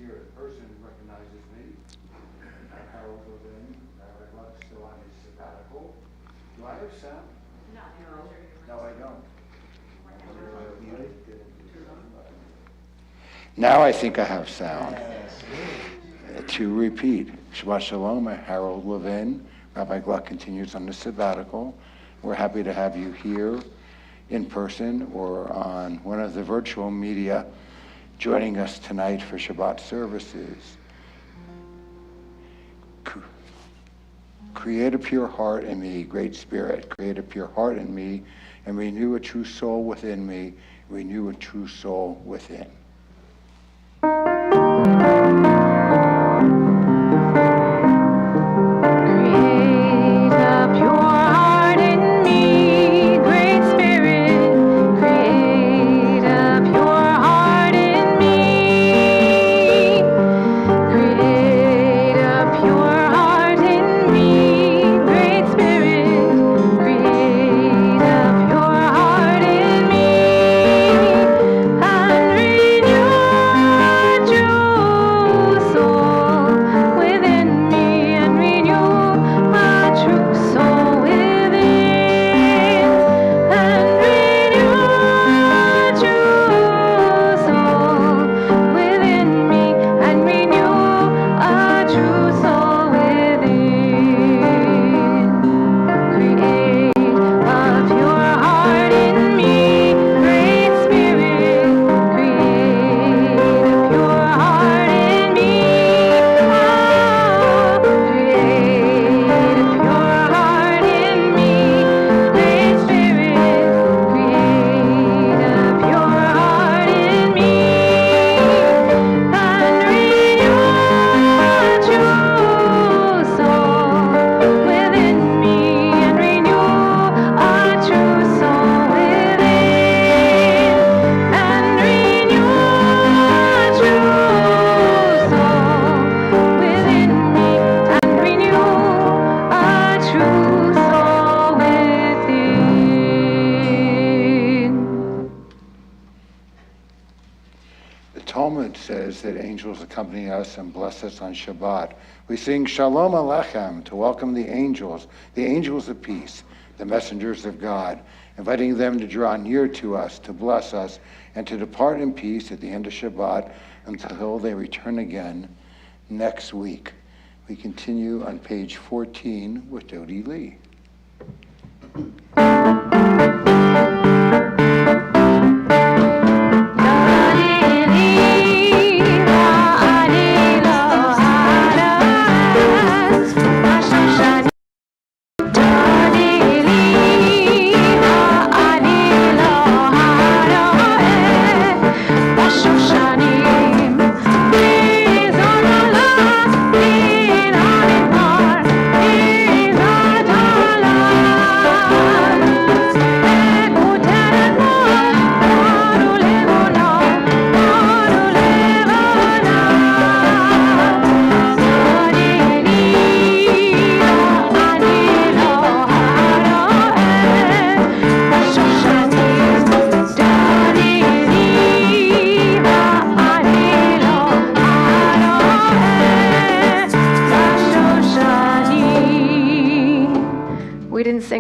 here in person recognizes me. Harold Levin, Rabbi Gluck still on his sabbatical. Do I have sound? No, I don't. Now I think I have sound. To repeat, Shabbat Shalom, Harold Levin. Rabbi Gluck continues on the sabbatical. We're happy to have you here in person or on one of the virtual media joining us tonight for Shabbat services. Create a pure heart in me, Great Spirit. Create a pure heart in me and renew a true soul within me. Renew a true soul within. Accompany us and bless us on Shabbat. We sing Shalom Aleichem to welcome the angels of peace, the messengers of God, inviting them to draw near to us, to bless us, and to depart in peace at the end of Shabbat until they return again next week. We continue on page 14 with Dodie Lee.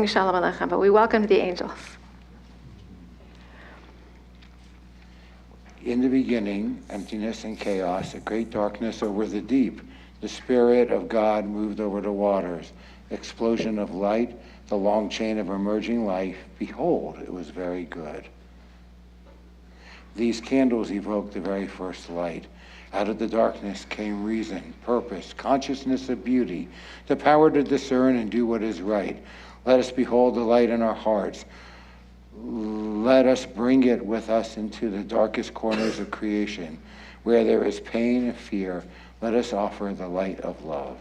Shalom Aleichem, but we welcomed the angels. In the beginning, emptiness and chaos, a great darkness over the deep. The Spirit of God moved over the waters. Explosion of light, the long chain of emerging life. Behold, it was very good. These candles evoked the very first light. Out of the darkness came reason, purpose, consciousness of beauty, the power to discern and do what is right. Let us behold the light in our hearts. Let us bring it with us into the darkest corners of creation. Where there is pain and fear, let us offer the light of love.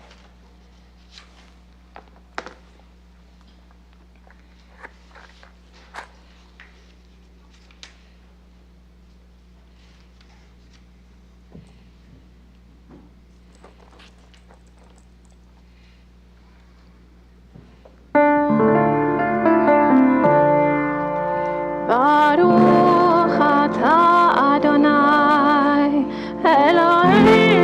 Baruch atah Adonai Elohim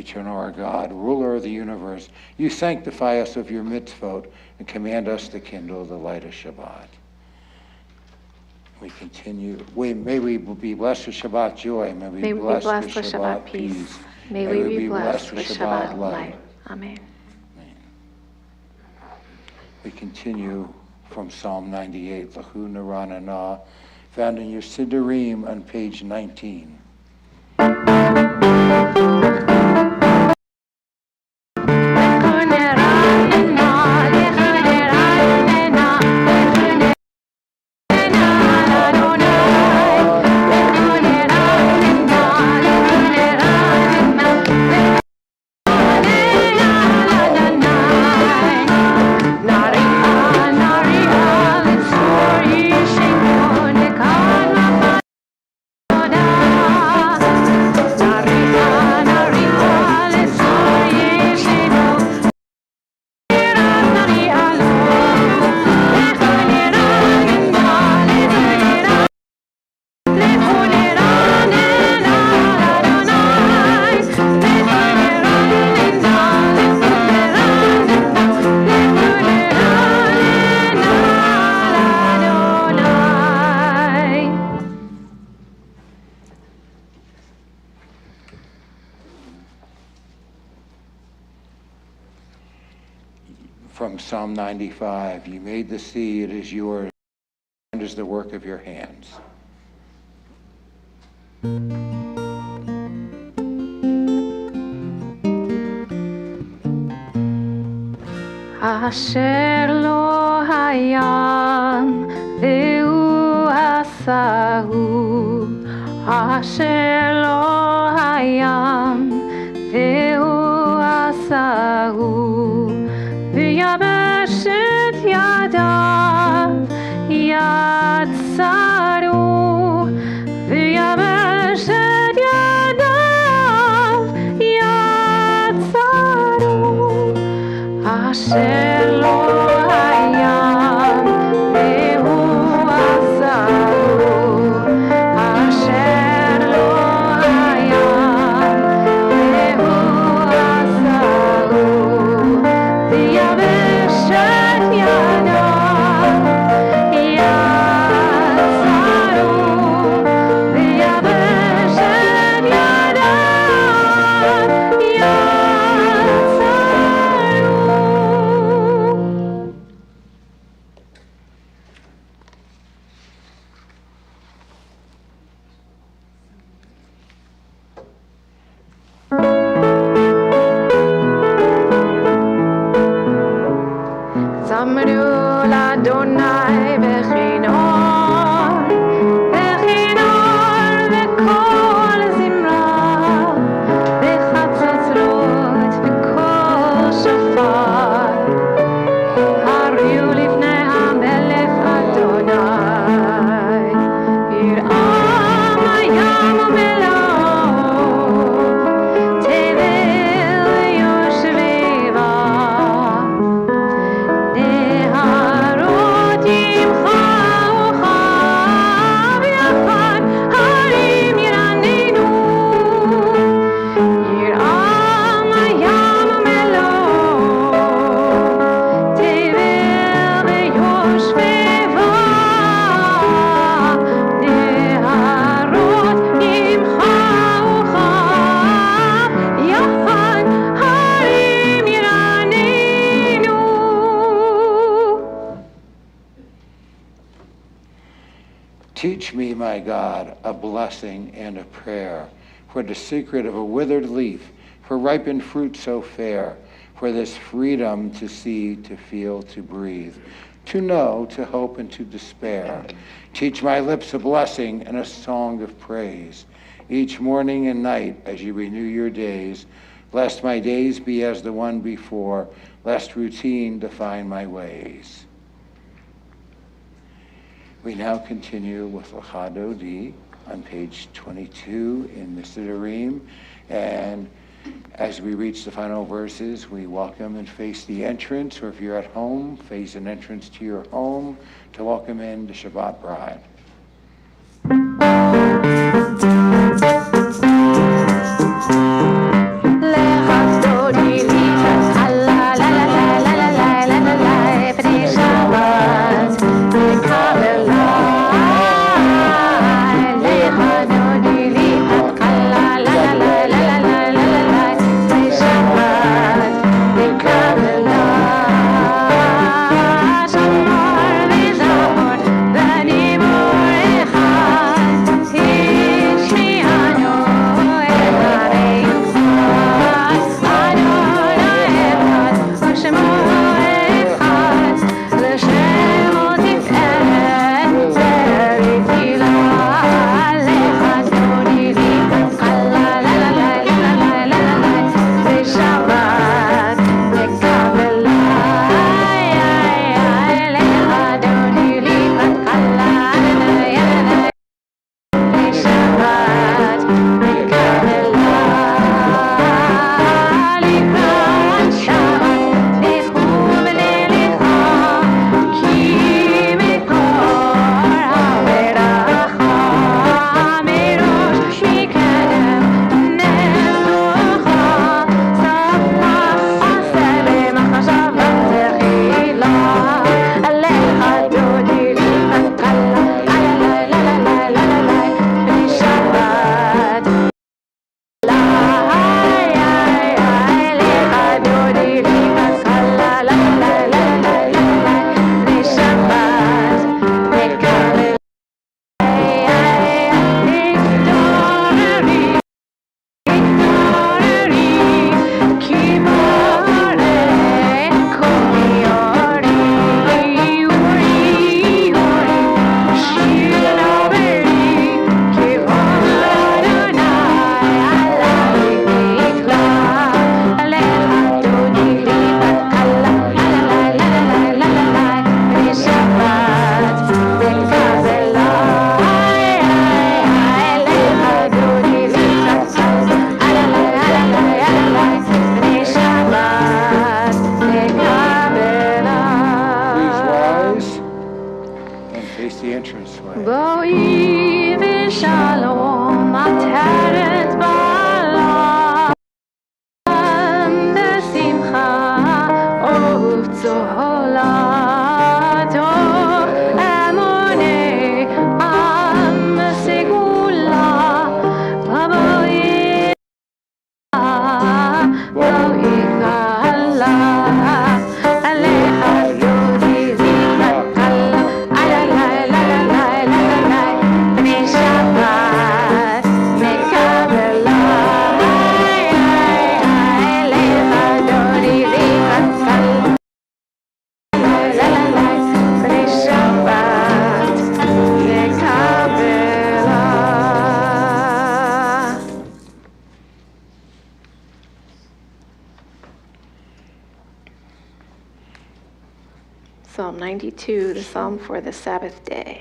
eternal our God, ruler of the universe, you sanctify us of your mitzvot and command us to kindle the light of Shabbat. We continue. May we be blessed with Shabbat joy. May we be blessed with Shabbat peace. May we be blessed with Shabbat light. Amen. We continue from Psalm 98, Lahu Naranana, found in your Siddurim on page 19. From Psalm 95, you made the sea, it is yours, and is the work of your hands. Asher lo hayam ve'u asahu, Asher lo hayam ve'u asahu. ויבש את ידיו יצרו, ויבש את ידיו יצרו, אשר לא הים והוא עשהו, אשר לא הים והוא עשהו. Teach me, my God, a blessing and a prayer, for the secret of a withered leaf, for ripened fruit so fair, for this freedom to see, to feel, to breathe, to know, to hope, and to despair. Teach my lips a blessing and a song of praise, each morning and night as you renew your days, lest my days be as the one before, lest routine define my ways. We now continue with Lecha Dodi on page 22 in the Siddurim, and as we reach the final verses, we welcome and face the entrance, or if you're at home, face an entrance to your home to welcome in the Shabbat bride. Lecha Face the entranceway. בואי ושלום עטרת בעולם בשמחה ובצהלתו אמוני עם סגולה בואי קלה עליך דודי זיקה קלה בני שבת מקבלה עליך דודי זיקה קלה בני שבת מקבלה. Psalm 92, the psalm for the Sabbath day.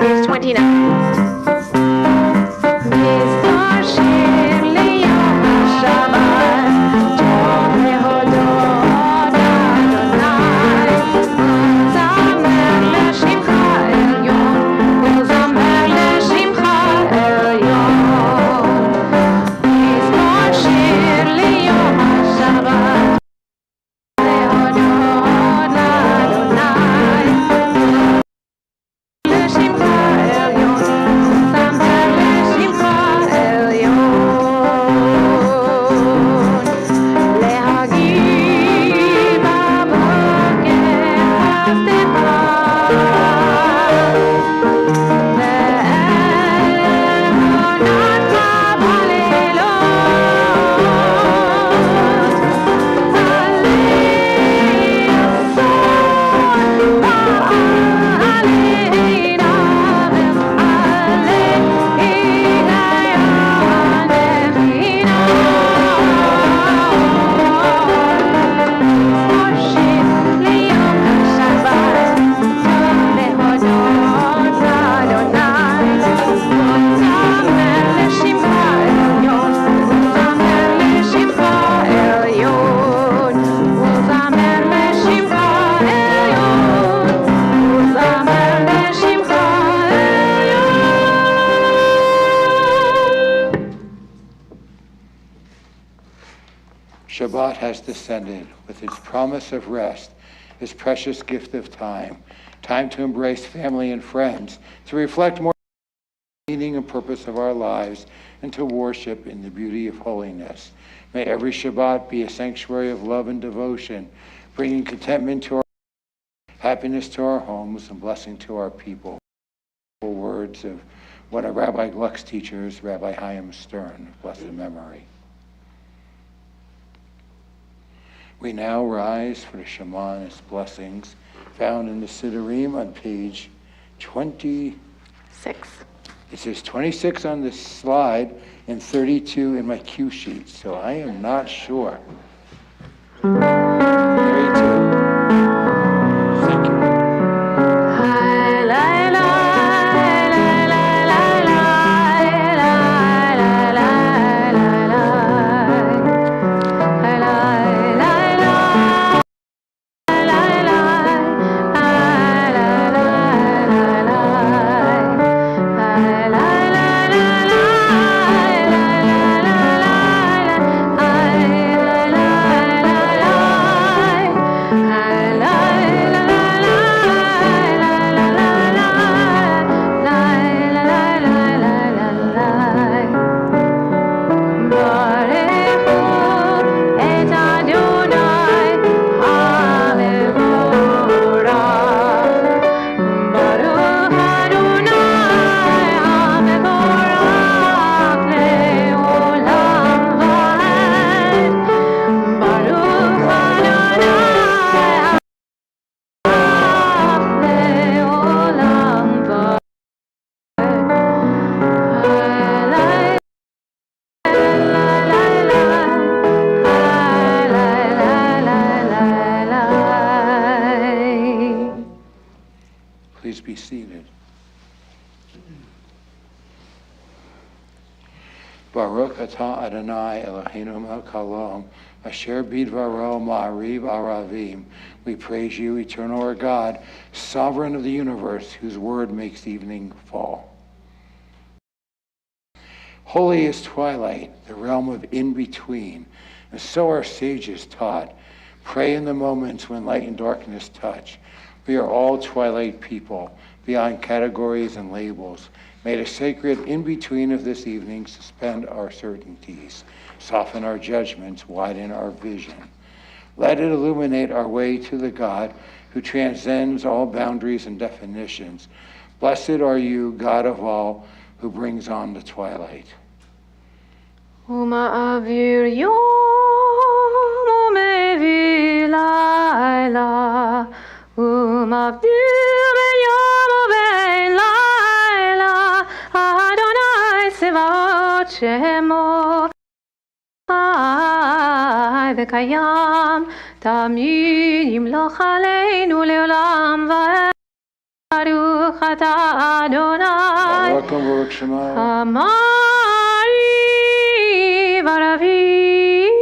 Page 29. מזמור שיר ליום השבת, טוב להודות אדוני, ולזמר לשמך עליון, ולזמר לשמך עליון. מזמור שיר ליום השבת, Shabbat has descended with its promise of rest, its precious gift of time to embrace family and friends, to reflect more on the meaning and purpose of our lives, and to worship in the beauty of holiness. May every Shabbat be a sanctuary of love and devotion, bringing contentment to our happiness to our homes and blessing to our people. Words of one of Rabbi Gluck's teachers, Rabbi Chaim Stern, of blessed memory. We now rise for the Shema and its blessings, found in the Siddurim on page 26. It says 26 on the slide and 32 in my cue sheet, so I am not sure. 32. Thank you. Please be seated. Baruch atah Adonai Eloheinu melech haolam, asher bidvaro ma'ariv aravim. We praise you, eternal our God, sovereign of the universe, whose word makes evening fall. Holy is twilight, the realm of in-between, and so our sages taught. Pray in the moments when light and darkness touch. We are all twilight people, beyond categories and labels. May the sacred in-between of this evening suspend our certainties, soften our judgments, widen our vision. Let it illuminate our way to the God who transcends all boundaries and definitions. Blessed are you, God of all, who brings on the twilight. ומעביר יום ומביא לילה, ומבדיל בין יום ובין לילה, אדוני צבאות שמו חי וקיים, תמיד ימלוך עלינו לעולם ועד. ברוך אתה אדוני המעריב ערבים.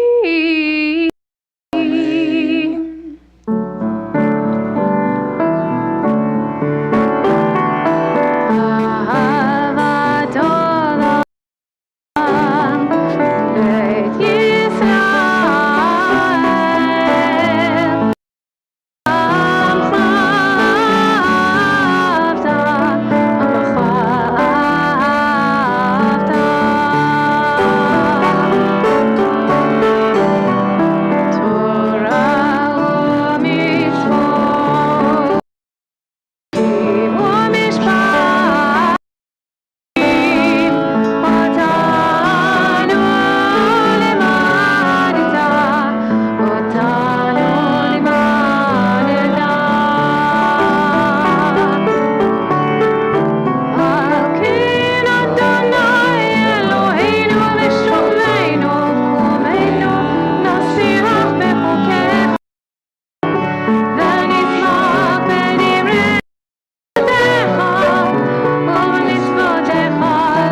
אהבת עולם בית ישראל, עמך אהבת, עמך אהבת. תורה ומצוות ומשפט אותנו לימדת, אותנו לימדת. על כן אדוני אלוהינו ושומרנו, קומנו נשיח בחוקיך, ונשמח בדבריך ובמצוותיך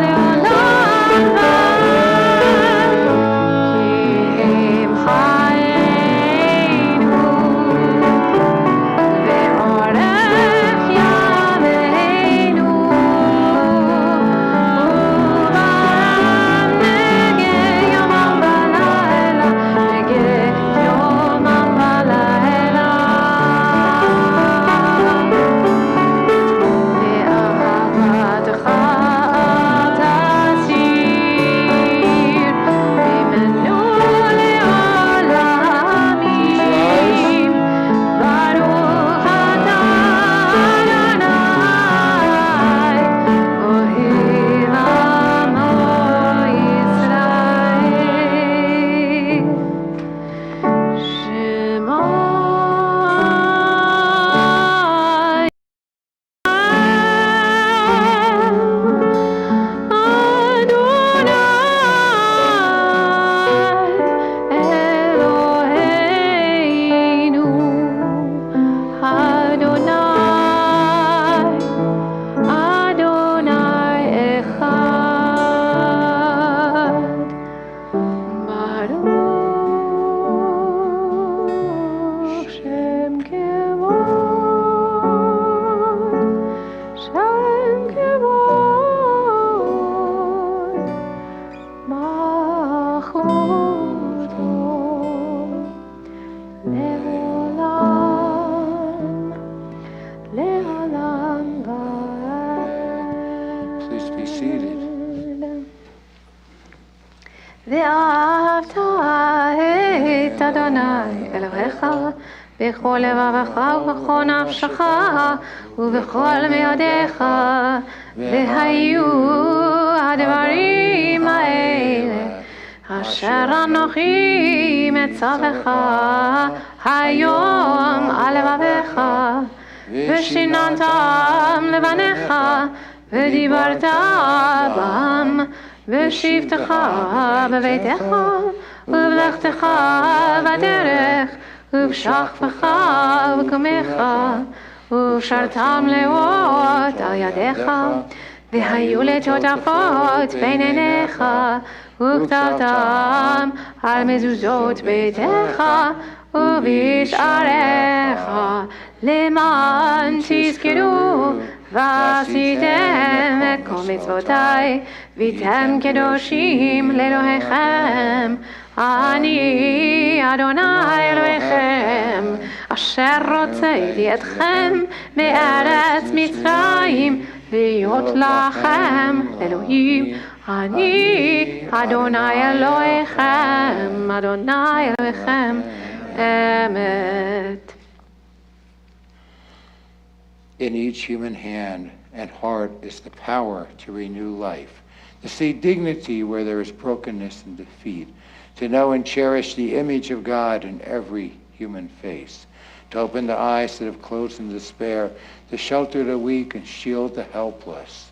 לעולם ועד. כי הם חיינו ואורך ימינו, ובעם נגה יומם ולילה, נגה יומם ולילה. ואהבתך אל תסיר ממנו לעולמים. ברוך אתה אדוני אוהב עמו ישראל. שמע Eloheinu, Adonai, Adonai echad. Baruch Shem Kevod, Shem Kevod, Malchuto Leolam, Leolam Vaed. Please be seated. ואהבת את אדוני אלוהיך בכל לבבך ובכל נפשך ובכל מאודיך, והיו הדברים האלה אשר אנוכי מצווך היום על לבביך, ושיננתם לבניך ודיברת בם, בשבתך בביתך ובלכתך בדרך ובשכבך ובקומך, ושרתם לאות על ידיך, והיו לטוטפות בין עיניך, וכתבתם על מזוזות ביתך ובשעריך, למען תזכרו ועשיתם את כל מצוותיי, והייתם קדושים לאלוהיכם. אני אדוני אלוהיכם, אשר הוצאתי אתכם מארץ מצרים, להיות לכם אלוהים. אני אדוני אלוהיכם, אדוני אלוהיכם, אמת. In each human hand and heart is the power to renew life, to see dignity where there is brokenness and defeat, to know and cherish the image of God in every human face, to open the eyes that have closed in despair, to shelter the weak and shield the helpless,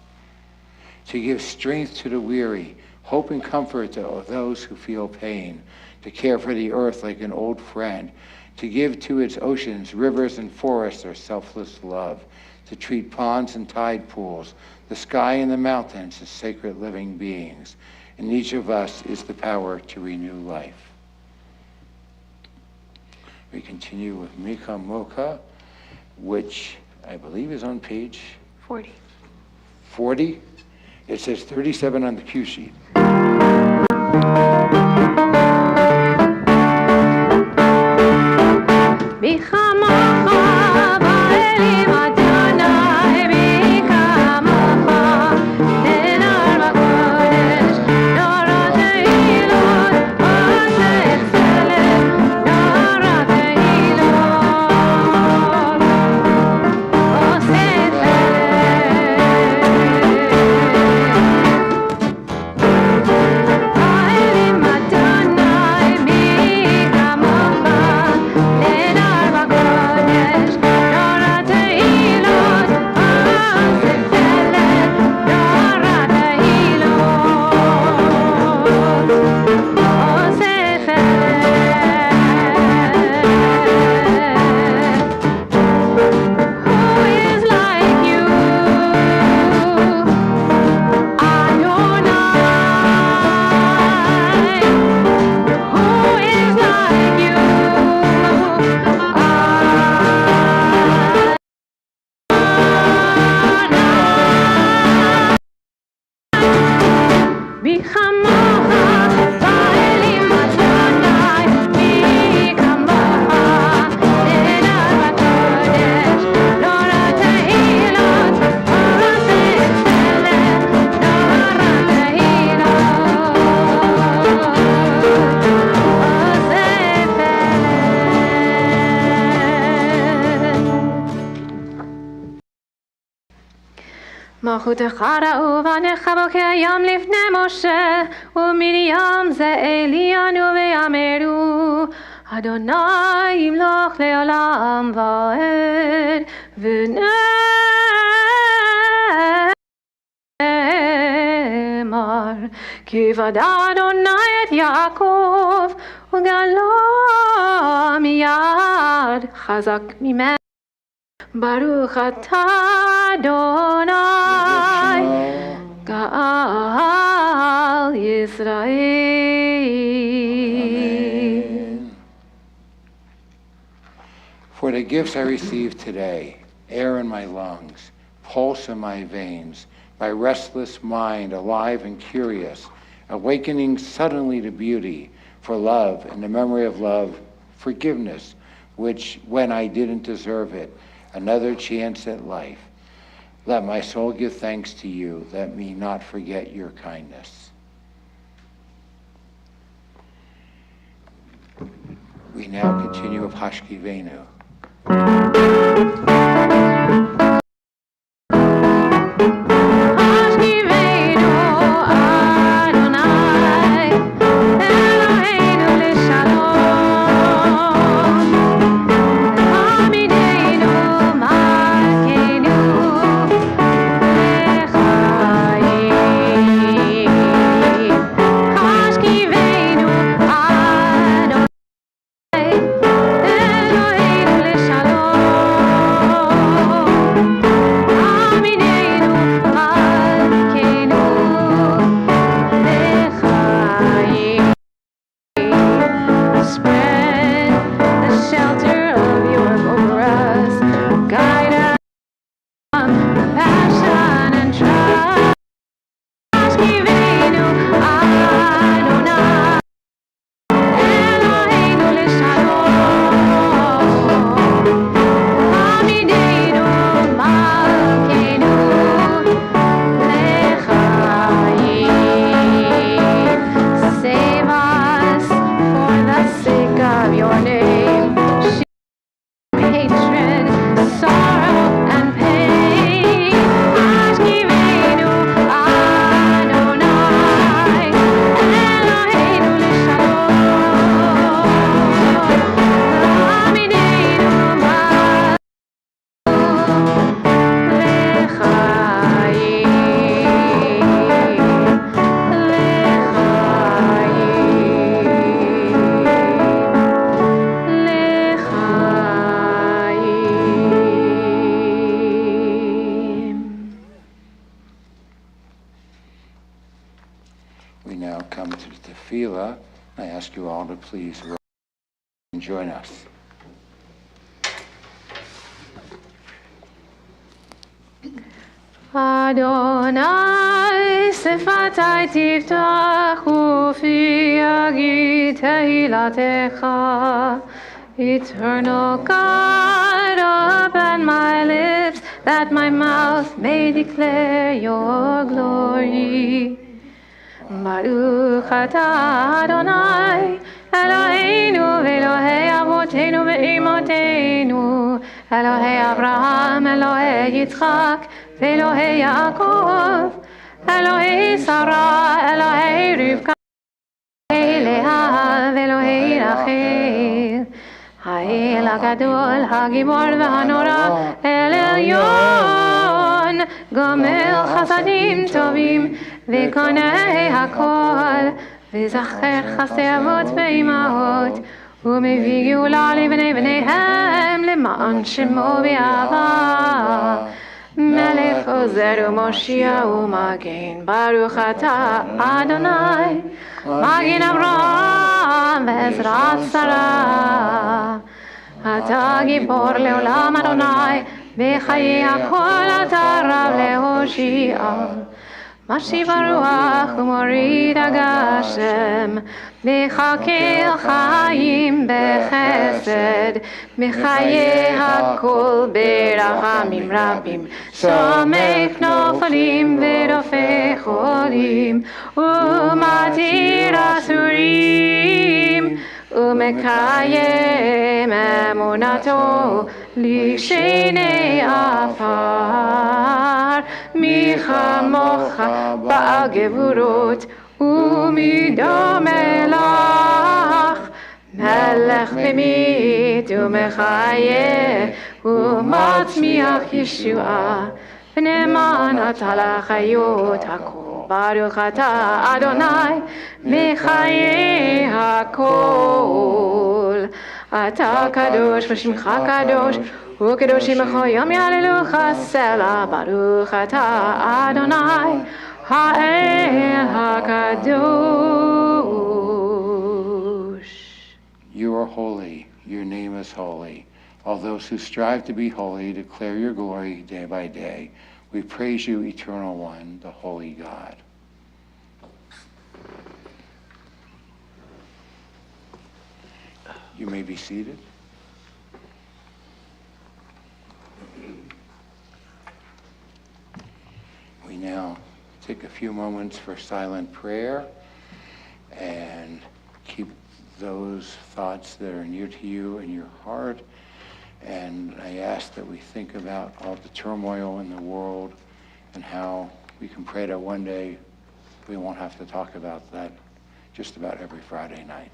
to give strength to the weary, hope and comfort to those who feel pain, to care for the earth like an old friend, to give to its oceans, rivers, and forests their selfless love, to treat ponds and tide pools, the sky and the mountains as sacred living beings. In each of us is the power to renew life. We continue with Mika Moka, which I believe is on page 40. 40. It says 37 on the cue sheet. מלכותך ראובנך בוקיים לפני משה ומרים זה אלינו ויאמרו אדוני ימלוך לעולם ועד ונאמר כי ודע אדוני את יעקב וגלה מיד חזק ממנו ברוך אתה אדוני גאל ישראל. For the gifts I received today, air in my lungs, pulse in my veins, my restless mind alive and curious, awakening suddenly to beauty, for love and the memory of love, forgiveness, which when I didn't deserve it, another chance at life. Let my soul give thanks to you. Let me not forget your kindness. We now continue with Hashkivenu. Shalom. tefillah. I ask you all to please rise and join us. Adonai, sefatai tiftach ufi yagid tehilatecha. Eternal God, open my lips, that my mouth may declare your glory. Baruch atah Adonai, Eloheinu v'Elohei avotenu ve'imotenu, Elohei Abraham, Elohei Yitzchak, v'Elohei Yaakov, Elohei Sarah, Elohei Rivka, Elohei Leah, v'Elohei Rachel, Ha'el HaGadol, HaGibor v'Hanora, El Elyon, Gomer Chasadim Tovim, וקונה הכל, וזכר חסדי אבות ואימהות, ומביא גאולה לבני בניהם, למען שמו באהבה. מלך עוזר ומושיע ומגן, ברוך אתה אדוני, מגן אברהם ועזרת שרה. אתה גיבור לעולם אדוני, בחיי הכל אתה רב להושיע. משיב הרוח ומוריד הגשם, מחכה חיים בחסד, מחיי הכל ברחמים רבים, שומק נופלים ורופא חולים, ומתיר אסורים, ומקיים אמונתו לשני עפר. מי כמוך בעל גבורות ומדומה לך, מלך ממית ומחיה ומצמיח ישועה, ונאמן אתה לחיות הכל. ברוך אתה אדוני מחיי הכל. אתה קדוש ושמך קדוש, וקדושים בכל יום יהללוך סלע. ברוך אתה אדוני האל הקדוש. You are holy, your name is holy. All those who strive to be holy declare your glory day by day. We praise you, Eternal One, the Holy God. You may be seated. We now take a few moments for silent prayer and keep those thoughts that are near to you in your heart. And I ask that we think about all the turmoil in the world and how we can pray that one day we won't have to talk about that just about every Friday night.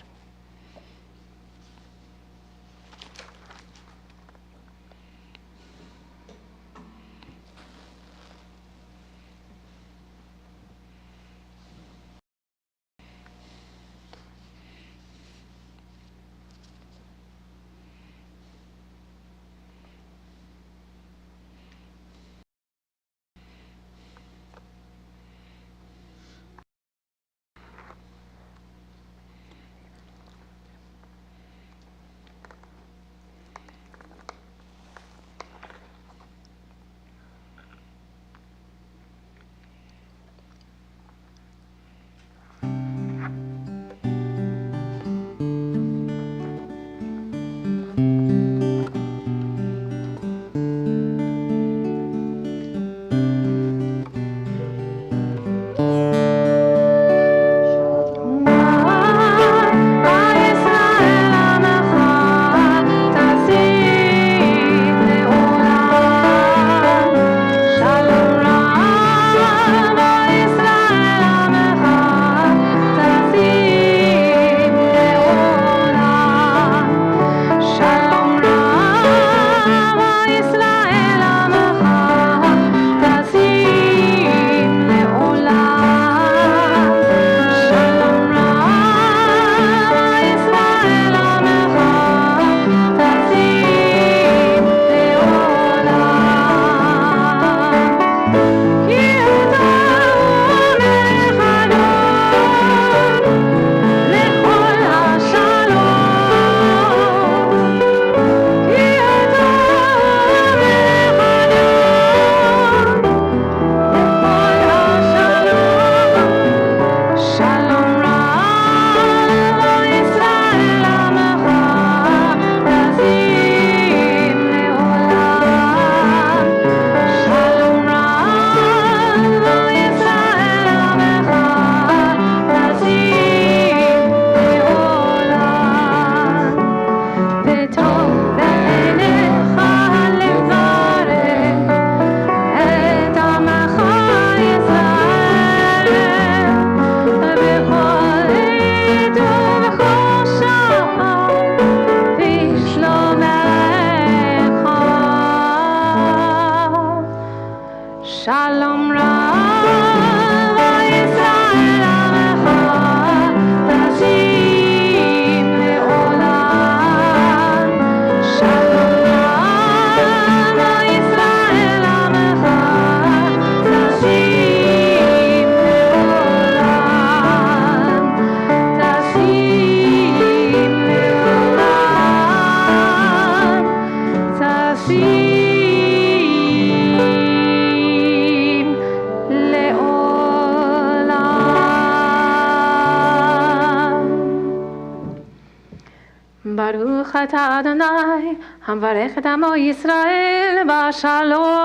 Shalom Rab Yisrael Amecha Tashim Le'olam. Shalom Rab Yisrael Amecha Tashim Le'olam. Tashim Le'olam. Tashim Baruch atah Adonai, hamvarech et amo Yisrael b'shalom.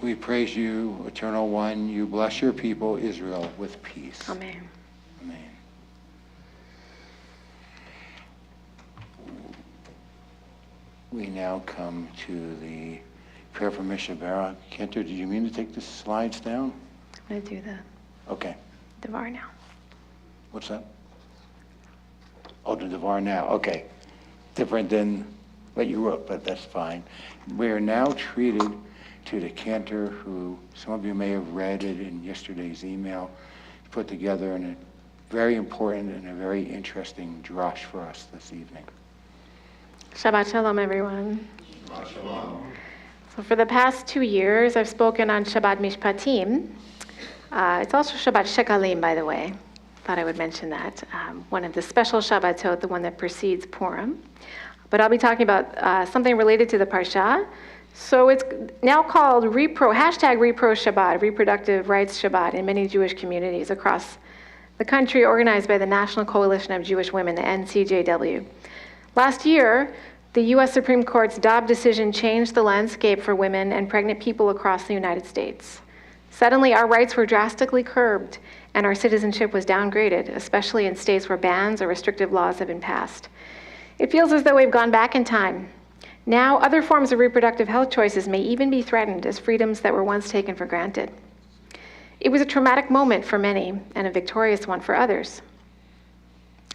We praise you, Eternal One. You bless your people, Israel, with peace. Amen. Amen. We now come to the prayer for Mishabara. Kenter, did you mean to take the slides down? I'm going to do the Okay. Devar now. What's that? Oh, the Devar now. Okay. Different than what you wrote, but that's fine. We are now treated to the cantor who, some of you may have read it in yesterday's email, put together in a very important and a very interesting drush for us this evening. Shabbat Shalom, everyone. Shabbat Shalom. So for the past 2 years, I've spoken on Shabbat Mishpatim. It's also Shabbat Shekalim, by the way. Thought I would mention that. One of the special Shabbatot, the one that precedes Purim. But I'll be talking about something related to the Parsha. So it's now called hashtag Repro Shabbat, Reproductive Rights Shabbat, in many Jewish communities across the country, organized by the National Coalition of Jewish Women, the NCJW. Last year, the U.S. Supreme Court's Dobbs decision changed the landscape for women and pregnant people across the United States. Suddenly, our rights were drastically curbed, and our citizenship was downgraded, especially in states where bans or restrictive laws have been passed. It feels as though we've gone back in time. Now, other forms of reproductive health choices may even be threatened as freedoms that were once taken for granted. It was a traumatic moment for many, and a victorious one for others.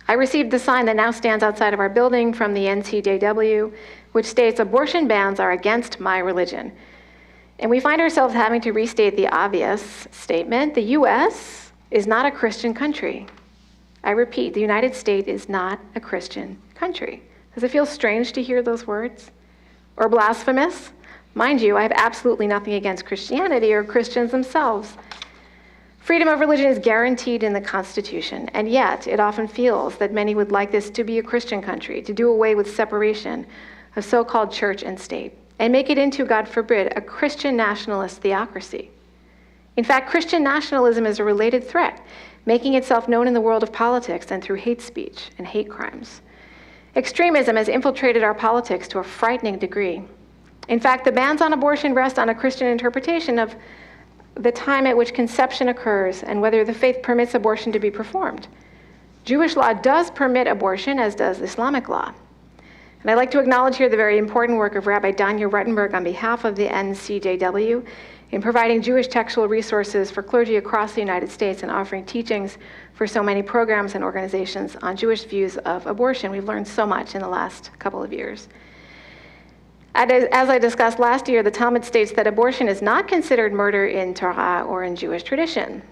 I received the sign that now stands outside of our building from the NCJW, which states abortion bans are against my religion. And we find ourselves having to restate the obvious statement: the U.S. is not a Christian country. I repeat, the United States is not a Christian country. Does it feel strange to hear those words? Or blasphemous? Mind you, I have absolutely nothing against Christianity or Christians themselves. Freedom of religion is guaranteed in the Constitution, and yet it often feels that many would like this to be a Christian country, to do away with separation of so-called church and state, and make it into, God forbid, a Christian nationalist theocracy. In fact, Christian nationalism is a related threat, making itself known in the world of politics and through hate speech and hate crimes. Extremism has infiltrated our politics to a frightening degree. In fact, the bans on abortion rest on a Christian interpretation of the time at which conception occurs and whether the faith permits abortion to be performed. Jewish law does permit abortion, as does Islamic law. And I'd like to acknowledge here the very important work of Rabbi Danya Ruttenberg on behalf of the NCJW in providing Jewish textual resources for clergy across the United States and offering teachings for so many programs and organizations on Jewish views of abortion. We've learned so much in the last couple of years. As I discussed last year, the Talmud states that abortion is not considered murder in Torah or in Jewish tradition.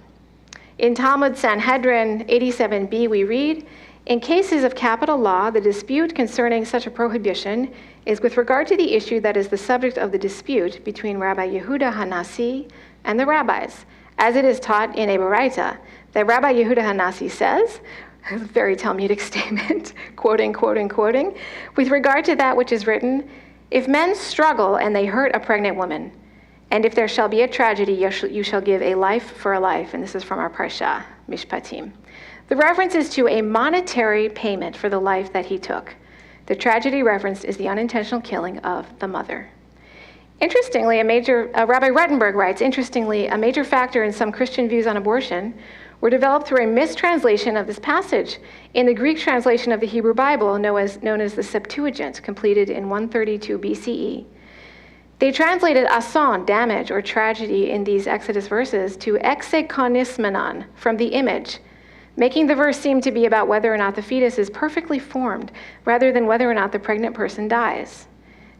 In Talmud Sanhedrin 87b, we read, "In cases of capital law, the dispute concerning such a prohibition is with regard to the issue that is the subject of the dispute between Rabbi Yehuda HaNasi and the rabbis, as it is taught in a Baraita, that Rabbi Yehuda HaNasi says," a very Talmudic statement, quoting, "with regard to that which is written, if men struggle and they hurt a pregnant woman, and if there shall be a tragedy, you shall give a life for a life." And this is from our Parsha, Mishpatim. The reference is to a monetary payment for the life that he took. The tragedy referenced is the unintentional killing of the mother. Interestingly, Rabbi Ruttenberg writes, interestingly, a major factor in some Christian views on abortion were developed through a mistranslation of this passage in the Greek translation of the Hebrew Bible, known as the Septuagint, completed in 132 BCE. They translated ason, damage or tragedy, in these Exodus verses to exekonismenon, from the image, making the verse seem to be about whether or not the fetus is perfectly formed, rather than whether or not the pregnant person dies.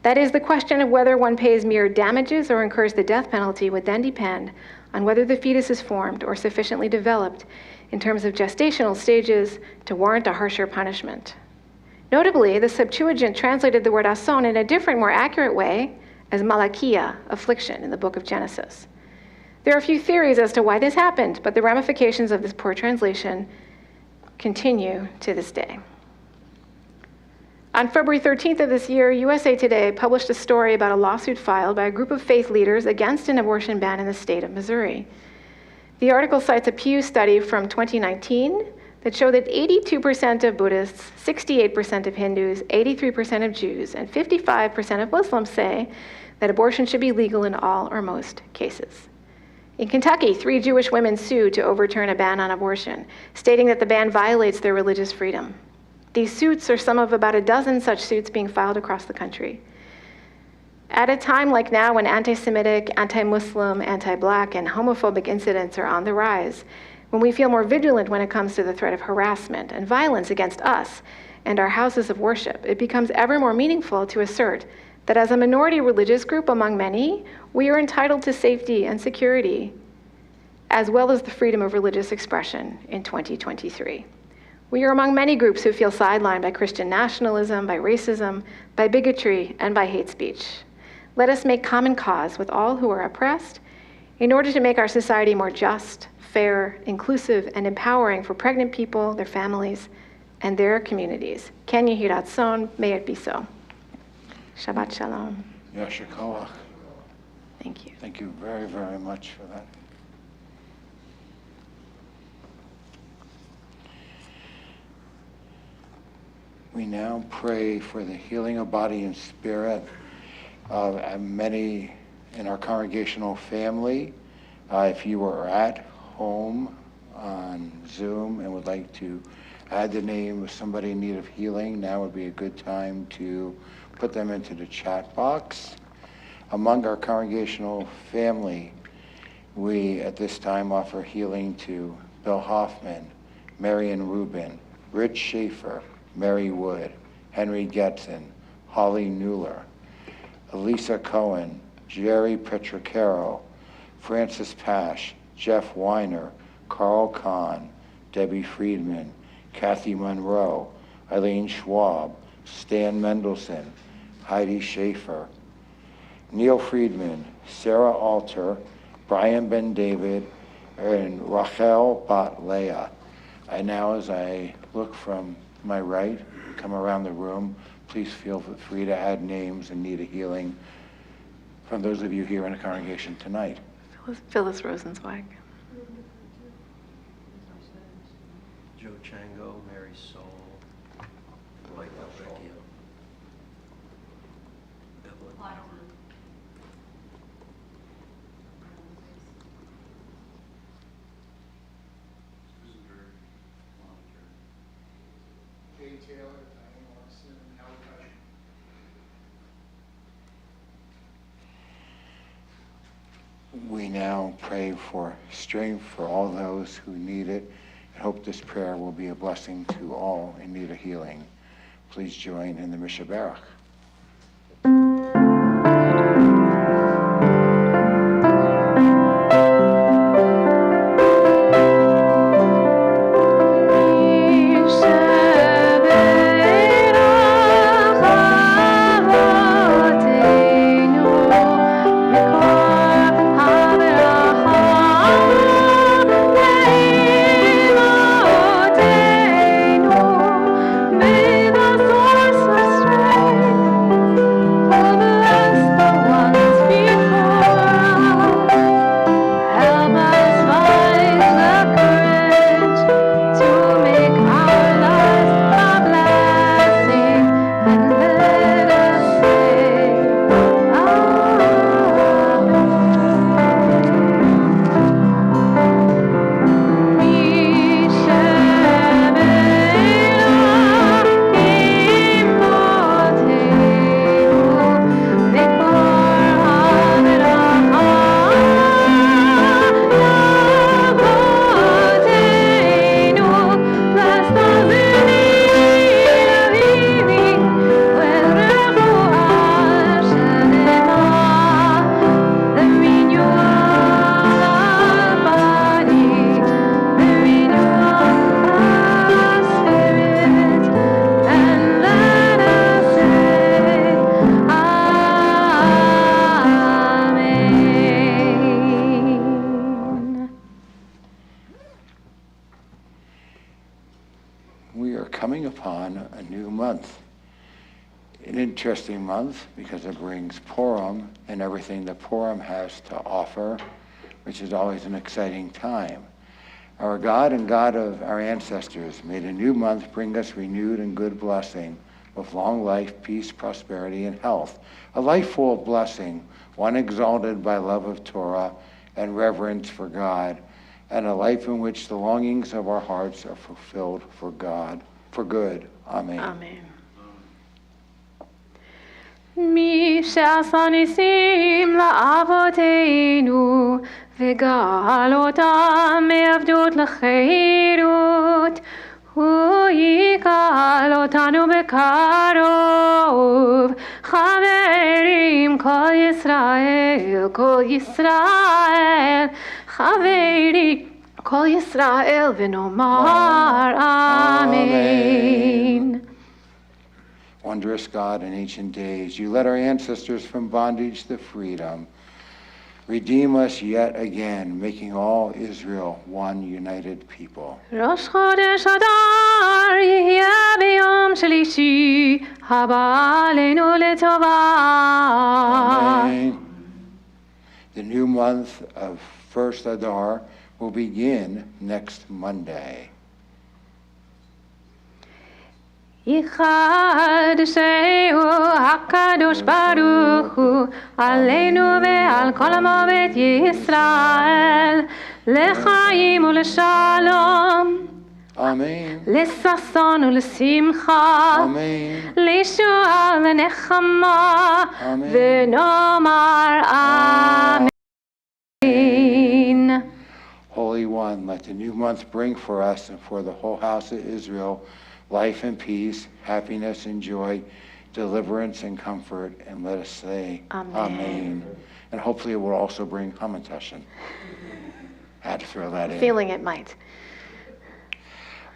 That is, the question of whether one pays mere damages or incurs the death penalty would then depend on whether the fetus is formed or sufficiently developed in terms of gestational stages to warrant a harsher punishment. Notably, the Septuagint translated the word ason in a different, more accurate way as malakia, affliction, in the book of Genesis. There are a few theories as to why this happened, but the ramifications of this poor translation continue to this day. On February 13th of this year, USA Today published a story about a lawsuit filed by a group of faith leaders against an abortion ban in the state of Missouri. The article cites a Pew study from 2019 that showed that 82% of Buddhists, 68% of Hindus, 83% of Jews, and 55% of Muslims say that abortion should be legal in all or most cases. In Kentucky, 3 Jewish women sued to overturn a ban on abortion, stating that the ban violates their religious freedom. These suits are some of about a dozen such suits being filed across the country. At a time like now, when anti-Semitic, anti-Muslim, anti-Black, and homophobic incidents are on the rise, when we feel more vigilant when it comes to the threat of harassment and violence against us and our houses of worship, it becomes ever more meaningful to assert that as a minority religious group among many, we are entitled to safety and security, as well as the freedom of religious expression in 2023. We are among many groups who feel sidelined by Christian nationalism, by racism, by bigotry, and by hate speech. Let us make common cause with all who are oppressed in order to make our society more just, fair, inclusive, and empowering for pregnant people, their families, and their communities. Ken Yehi Ratzon, may it be so. Shabbat Shalom. Yasher Koach. Thank you. Thank you very, very much for that. We now pray for the healing of body and spirit of many in our congregational family. If you are at home on Zoom and would like to add the name of somebody in need of healing, now would be a good time to put them into the chat box. Among our congregational family, we at this time offer healing to Bill Hoffman, Marion Rubin, Rich Schaefer, Mary Wood, Henry Getson, Holly Newler, Elisa Cohen, Jerry Petricaro, Francis Pash, Jeff Weiner, Carl Kahn, Debbie Friedman, Kathy Monroe, Eileen Schwab, Stan Mendelson, Heidi Schaefer, Neil Friedman, Sarah Alter, Brian Ben David, and Rachel Bat Leah. And now as I look from my right, come around the room, please feel free to add names and need a healing from those of you here in the congregation tonight. Phyllis Rosenzweig. Joe Chango, Mary Soul, Mike Alvecchio, Evelyn. Jay Taylor, Diane Larson, Howard Cushing. We now pray for strength for all those who need it and hope this prayer will be a blessing to all in need of healing. Please join in the Mishaberach. May the source of strength an interesting month because it brings Purim and everything that Purim has to offer, which is always an exciting time. Our God and God of our ancestors, may the new month bring us renewed and good blessing with long life, peace, prosperity, and health. A life full of blessing, one exalted by love of Torah and reverence for God, and a life in which the longings of our hearts are fulfilled for God, for good. Amen. Amen. מי שעשה ניסים לאבותינו וגאל אותם מעבדות לחירות, הוא יגאל אותנו בקרוב. חברים, כל ישראל, כל ישראל, חברים, כל ישראל, ונאמר אמן. Wondrous God in ancient days, you led our ancestors from bondage to freedom. Redeem us yet again, making all Israel one united people. ראש חודש אדר יהיה ביום שלישי, הבא עלינו לטובה. Amen. The new month of first Adar will begin next Monday. יחדשהו הקדוש ברוך הוא עלינו ועל כל עמו בית ישראל, לחיים ולשלום, Amen. לששון ולשמחה, Amen. לישועה ולנחמה, Amen. ונאמר אמן. Holy One, let the new month bring for us and for the whole house of Israel life and peace, happiness and joy, deliverance and comfort, and let us say Amen. Amen. And hopefully it will also bring Hamantashen. Had to throw that in. Feeling it might.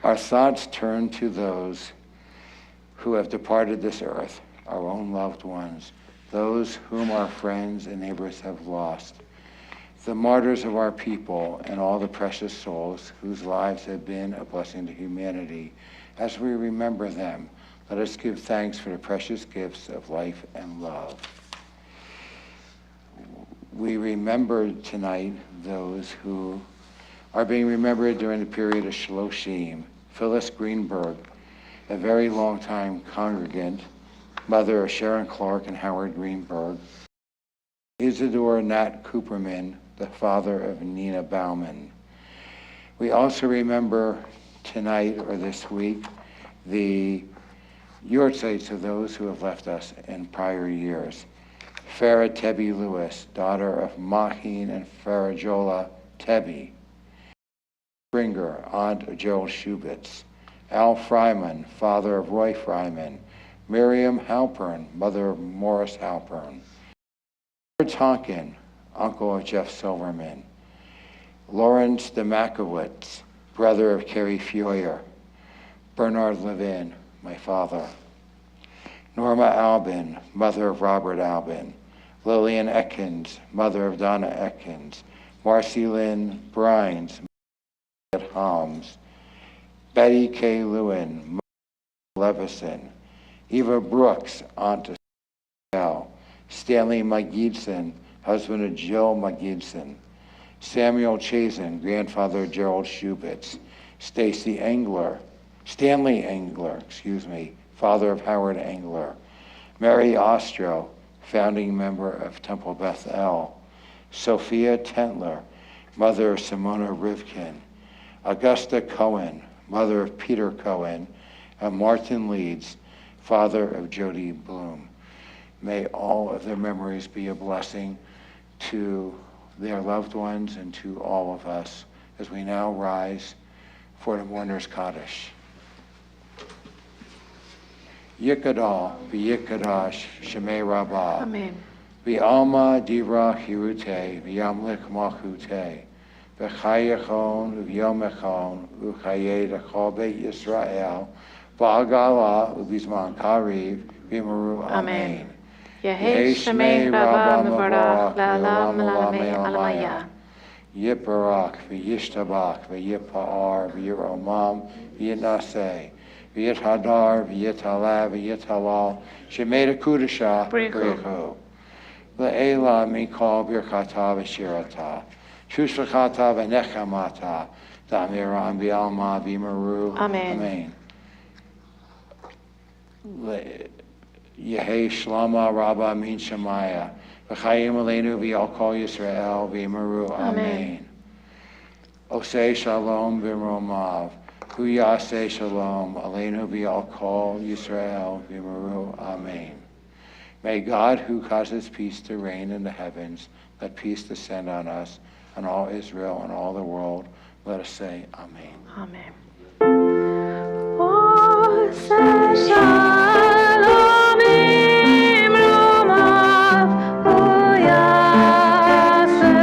Our thoughts turn to those who have departed this earth, our own loved ones, those whom our friends and neighbors have lost, the martyrs of our people, and all the precious souls whose lives have been a blessing to humanity. As we remember them, let us give thanks for the precious gifts of life and love. We remember tonight those who are being remembered during the period of Shloshim. Phyllis Greenberg, a very long-time congregant, mother of Sharon Clark and Howard Greenberg. Isidore Nat Cooperman, the father of Nina Bauman. We also remember tonight or this week the yortzites of those who have left us in prior years. Farah Tebby Lewis, daughter of Mahin and Farajola Tebby. Springer, aunt of Joel Shubitz. Al Fryman, father of Roy Fryman. Miriam Halpern, mother of Morris Halpern. Tonkin, uncle of Jeff Silverman. Lawrence Demakowitz, brother of Carrie Feuer. Bernard Levin, my father. Norma Albin, mother of Robert Albin. Lillian Ekins, mother of Donna Ekins. Marcy Lynn Brines, mother of Holmes. Betty K. Lewin, mother of Levison. Eva Brooks, aunt of L. Stanley Magidson, husband of Jill Magidson. Samuel Chazen, grandfather of Gerald Shubitz. Stanley Engler, father of Howard Engler. Mary Ostro, founding member of Temple Beth-El. Sophia Tentler, mother of Simona Rivkin. Augusta Cohen, mother of Peter Cohen. And Martin Leeds, father of Jody Bloom. May all of their memories be a blessing to their loved ones and to all of us as we now rise for the mourner's Kaddish. Yikadal, v'yikadash, Shemei Rabbah. Amen. V'alma divra hirute, v'yamlik malchute, v'chayachon, v'yomechon, v'chayed achol beit Yisrael, v'agala, v'bizman kariv, v'yimaru amen. Yehei Shemei Rabbah Mevarach La'alam L'Alamei Alamaya. Yiparak, v'yishtabak, v'yipa'ar, v'yiromam, v'yinaseh. v'yithadar, v'yitala, v'yitalal, shemeda kudasha, Brichu. brichu. Le'ela mikol birkata v'shirata, shushachata v'nechamata, da'miram v'alma v'maru. Amen. Yehei shlama rabba min shemaya, v'chayim aleinu v'yal kol Yisrael v'maru. Amen. Osei shalom b'romav, hu yaseh shalom, aleinu v'yal kol Yisrael v'maru. Amen. May God, who causes peace to reign in the heavens, let peace descend on us and all Israel and all the world. Let us say Amen. Amen. Oseh shalom b'romav, hu yaseh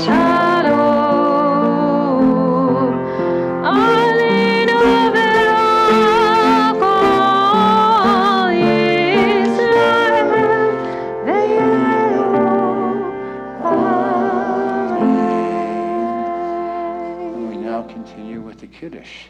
shalom, aleinu v'yal kol Yisrael v'maru. We now continue with the Kiddush.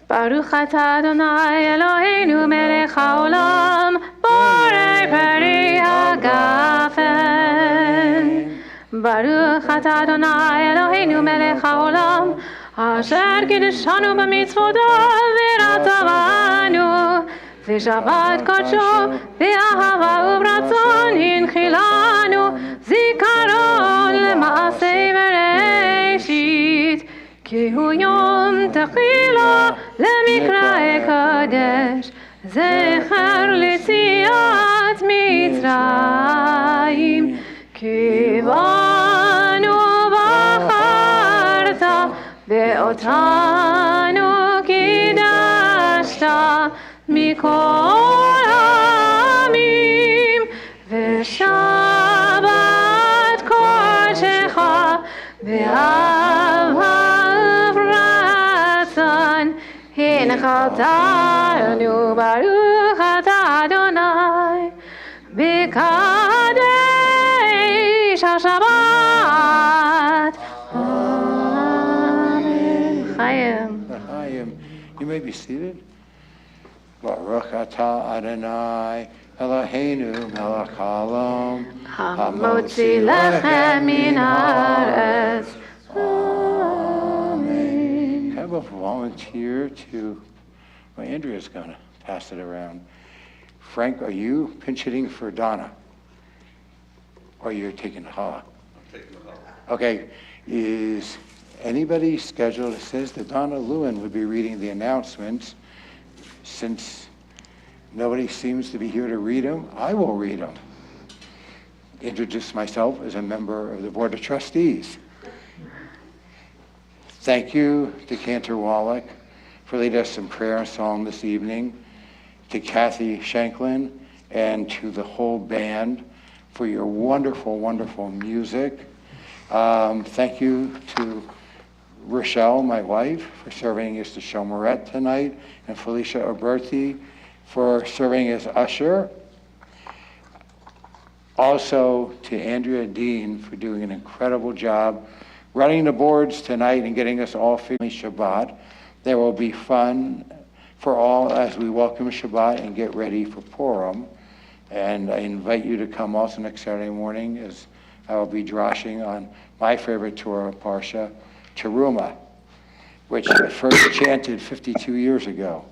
Baruch atah Adonai Eloheinu melech haolam, borei peri hagafen. Baruch atah Adonai Eloheinu melech haolam, asher kiddushanu b'mitzvotav v'ratzavanu, v'shabbat kodsho v'ahava u'b'ratzon hinchilanu, zikaron lema'asei bereshit. כי הוא יום תחילה למקראי קודש, זכר ליציאת מצרים. כי בנו בחרת ואותנו קידשת מכל העמים, ושבת קודשך באהבה הנחלתנו. ברוך אתה אדוני בקדש השבת. Amen. Chaim. Chaim. You may be seated. Baruch atah Adonai Eloheinu melech haolam, המוציא לחם מן הארץ. Amen. Can I have a volunteer to, well, Andrea's going to pass it around. Frank, are you pinch hitting for Donna? Or you're taking the challah? I'm taking the challah. Okay. Is anybody scheduled? It says that Donna Lewin would be reading the announcements. Since nobody seems to be here to read them, I will read them. Introduce myself as a member of the Board of Trustees. Thank you to Cantor Wallach for leading us in prayer and song this evening, to Kathy Shanklin, and to the whole band for your wonderful, wonderful music. Thank you to Rochelle, my wife, for serving as the shomerette tonight, and Felicia Alberti for serving as usher. Also to Andrea Dean for doing an incredible job running the boards tonight and getting us all feeling Shabbat. There will be fun for all as we welcome Shabbat and get ready for Purim. And I invite you to come also next Saturday morning, as I will be drashing on my favorite Torah parsha, Teruma, which I first chanted 52 years ago.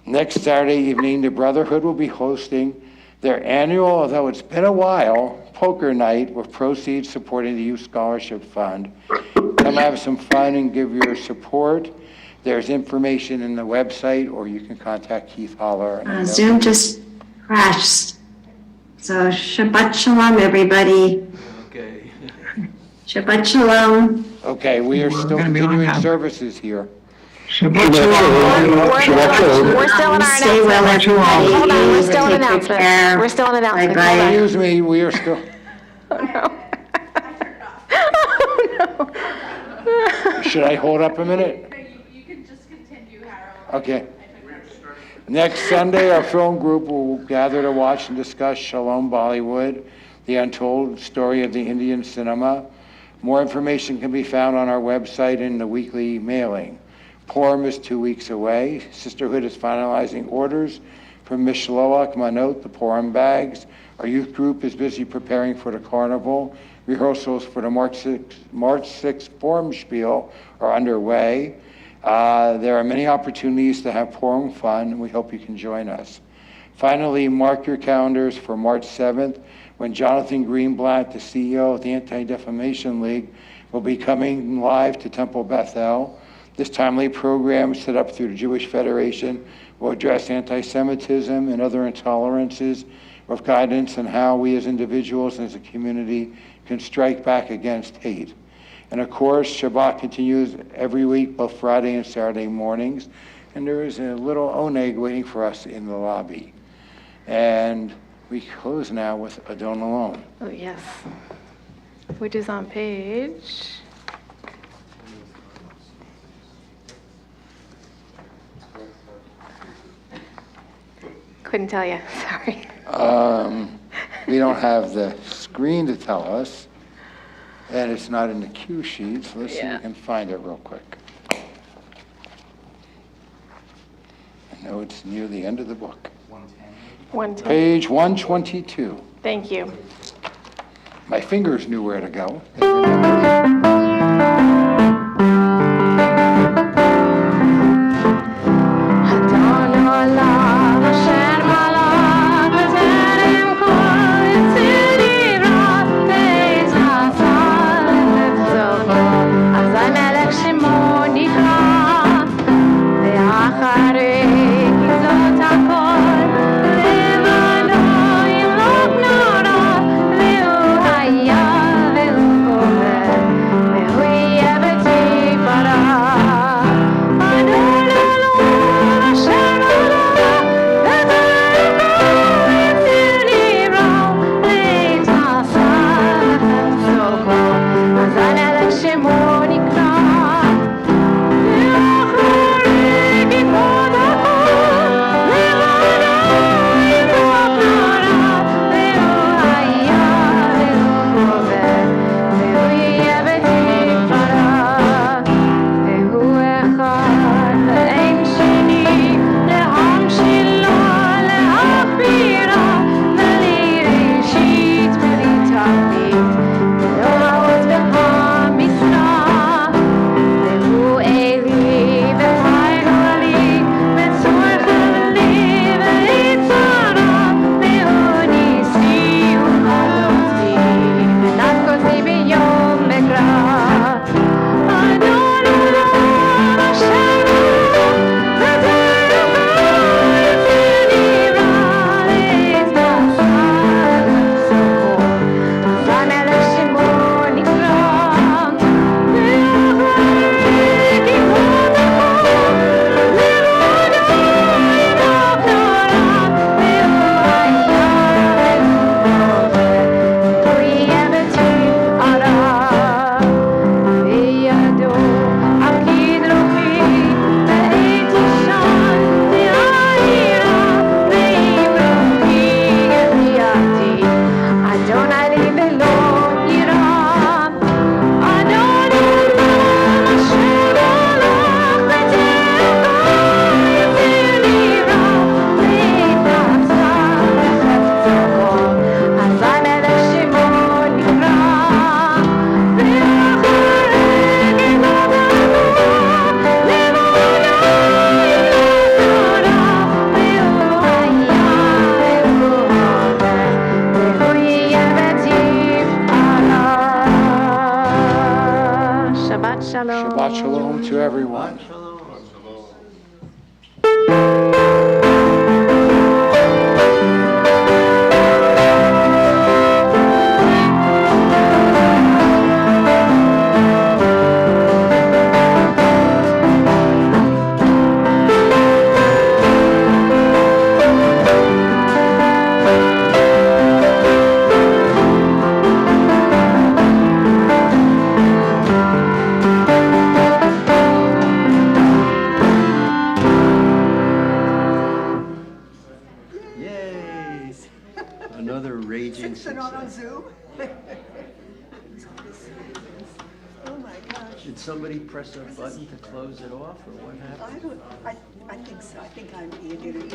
Next Saturday evening, the Brotherhood will be hosting their annual, although it's been a while, poker night with proceeds supporting the Youth Scholarship Fund. Come have some fun and give your support. There's information in the website, or you can contact Keith Holler. Zoom just crashed. So Shabbat Shalom, everybody. Okay. Shabbat Shalom. Okay, we are still continuing services here. Shabbat Shalom. We're still in our Stay well, announcement. everybody. Hold on, we're still in Take good announcement. care. We're still in announcement. Bye-bye. Hold on. Excuse me, we are still, Oh, no. Oh, no. should I hold up a minute? You can just continue, Harold. Okay. Next Sunday, our film group will gather to watch and discuss Shalom Bollywood, the untold story of the Indian cinema. More information can be found on our website in the weekly mailing. Purim is 2 weeks away. Sisterhood is finalizing orders for Mishloach Manot, the Purim bags. Our youth group is busy preparing for the carnival. Rehearsals for the March 6th Purim Spiel are underway. There are many opportunities to have Purim fun, and we hope you can join us. Finally, mark your calendars for March 7th, when Jonathan Greenblatt, the CEO of the Anti-Defamation League, will be coming live to Temple Beth-El. This timely program, set up through the Jewish Federation, will address anti-Semitism and other intolerances with guidance on how we as individuals and as a community can strike back against hate. And of course, Shabbat continues every week, both Friday and Saturday mornings, and there is a little oneg waiting for us in the lobby. And we close now with Adon Alone. Oh, yes. Which is on page... Couldn't tell you, sorry. We don't have the screen to tell us, and it's not in the cue sheet, so let's see if we can find it real quick. I know it's near the end of the book. 110. Page 122. Thank you. My fingers knew where to go. Shabbat shalom to everyone. Yay! Another raging Sit on success. Zoom. Did somebody press a button to close it off, or what happened? I think so. I think I did it.